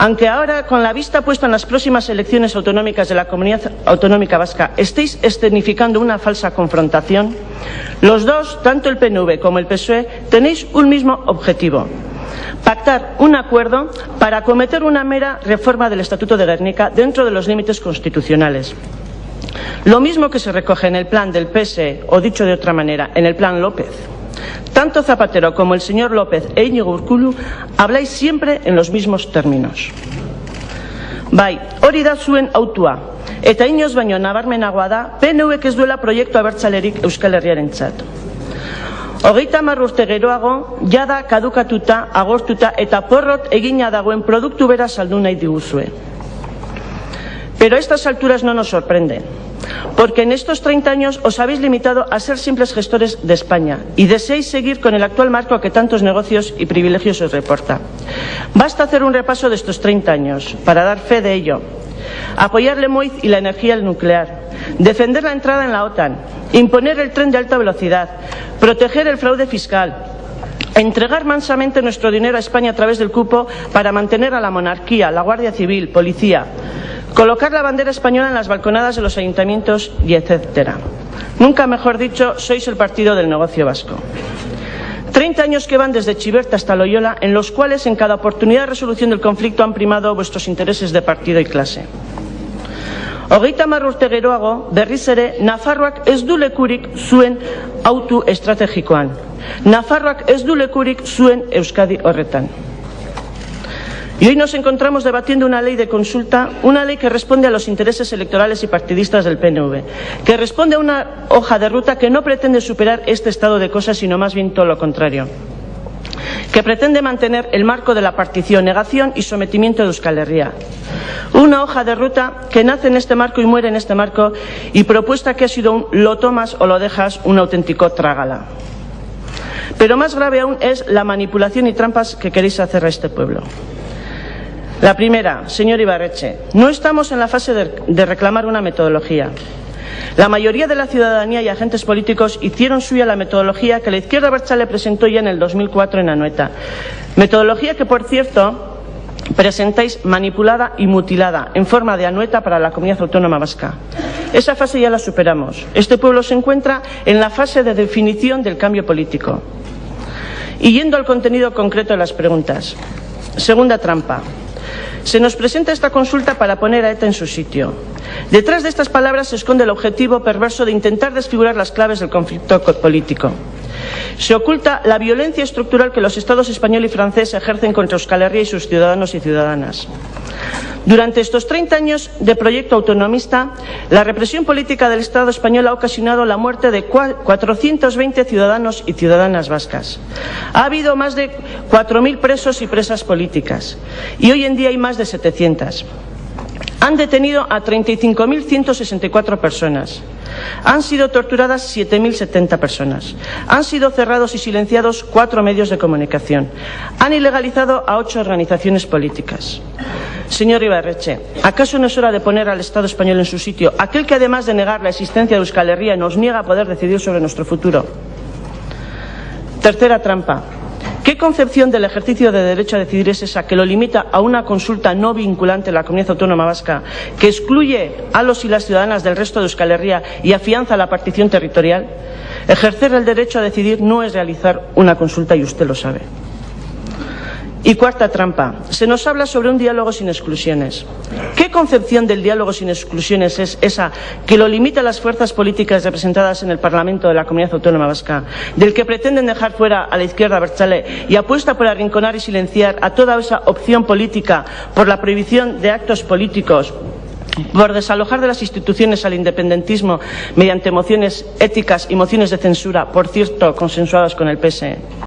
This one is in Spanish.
Aunque ahora, con la vista puesta en las próximas elecciones autonómicas de la Comunidad Autonómica Vasca, estéis escenificando una falsa confrontación, los dos, tanto el PNV como el PSOE, tenéis un mismo objetivo: pactar un acuerdo para acometer una mera reforma del Estatuto de Gernika dentro de los límites constitucionales. Lo mismo que se recoge en el plan del PSE, o dicho de otra manera, en el plan López. Tanto Zapatero como el señor López e Iñigo Urkullu habláis siempre en los mismos términos. Bai, hori da zuen autua, eta inoiz baino nabarmenagoa da PNVk ez duela proiektu abertzalerik Euskal Herriarentzat. 30 urte geroago, jada kadukatuta, agortuta eta porrot egina dagoen produktu bera saldu nahi diguzue. Pero a estas alturas no nos sorprende, porque en estos 30 años os habéis limitado a ser simples gestores de España y deseáis seguir con el actual marco que tantos negocios y privilegios os reporta. Basta hacer un repaso de estos 30 años para dar fe de ello. Apoyar Lemoiz y la energía nuclear, defender la entrada en la OTAN, imponer el tren de alta velocidad, proteger el fraude fiscal, entregar mansamente nuestro dinero a España a través del cupo para mantener a la monarquía, la Guardia Civil, policía, colocar la bandera española en las balconadas de los ayuntamientos y etcétera. Nunca mejor dicho, sois el partido del negocio vasco. 30 años que van desde Chiberta hasta Loyola, en los cuales en cada oportunidad de resolución del conflicto han primado vuestros intereses de partido y clase. 30 urte geroago, berriz ere, Nafarroak ez du lekurik zuen autu estrategikoan. Nafarroak ez du lekurik zuen Euskadi horretan. Y hoy nos encontramos debatiendo una ley de consulta, una ley que responde a los intereses electorales y partidistas del PNV, que responde a una hoja de ruta que no pretende superar este estado de cosas, sino más bien todo lo contrario, que pretende mantener el marco de la partición, negación y sometimiento de Euskal Herria. Una hoja de ruta que nace en este marco y muere en este marco, y propuesta que ha sido un lo tomas o lo dejas, un auténtico trágala. Pero más grave aún es la manipulación y trampas que queréis hacer a este pueblo. La primera, señor Ibarretxe, no estamos en la fase de reclamar una metodología. La mayoría de la ciudadanía y agentes políticos hicieron suya la metodología que la izquierda abertzale presentó ya en el 2004 en Anoeta. Metodología que, por cierto, presentáis manipulada y mutilada en forma de Anoeta para la Comunidad Autónoma Vasca. Esa fase ya la superamos. Este pueblo se encuentra en la fase de definición del cambio político. Y yendo al contenido concreto de las preguntas. Segunda trampa. Se nos presenta esta consulta para poner a ETA en su sitio. Detrás de estas palabras se esconde el objetivo perverso de intentar desfigurar las claves del conflicto político. Se oculta la violencia estructural que los estados español y francés ejercen contra Euskal Herria y sus ciudadanos y ciudadanas. Durante estos 30 años de proyecto autonomista, la represión política del Estado español ha ocasionado la muerte de 420 ciudadanos y ciudadanas vascas. Ha habido más de 4.000 presos y presas políticas, y hoy en día hay más de 700. Han detenido a 35.164 personas. Han sido torturadas 7.070 personas. Han sido cerrados y silenciados 4 medios de comunicación. Han ilegalizado a 8 organizaciones políticas. Señor Ibarretxe, ¿acaso no es hora de poner al Estado español en su sitio, aquel que además de negar la existencia de Euskal Herria nos niega a poder decidir sobre nuestro futuro? Tercera trampa. ¿Qué concepción del ejercicio de derecho a decidir es esa que lo limita a una consulta no vinculante en la Comunidad Autónoma Vasca, que excluye a los y las ciudadanas del resto de Euskal Herria y afianza la partición territorial? Ejercer el derecho a decidir no es realizar una consulta, y usted lo sabe. Y cuarta trampa. Se nos habla sobre un diálogo sin exclusiones. ¿Qué concepción del diálogo sin exclusiones es esa que lo limita a las fuerzas políticas representadas en el Parlamento de la Comunidad Autónoma Vasca, del que pretenden dejar fuera a la izquierda abertzale y apuesta por arrinconar y silenciar a toda esa opción política, por la prohibición de actos políticos, por desalojar de las instituciones al independentismo mediante mociones éticas y mociones de censura, por cierto, consensuadas con el PSE?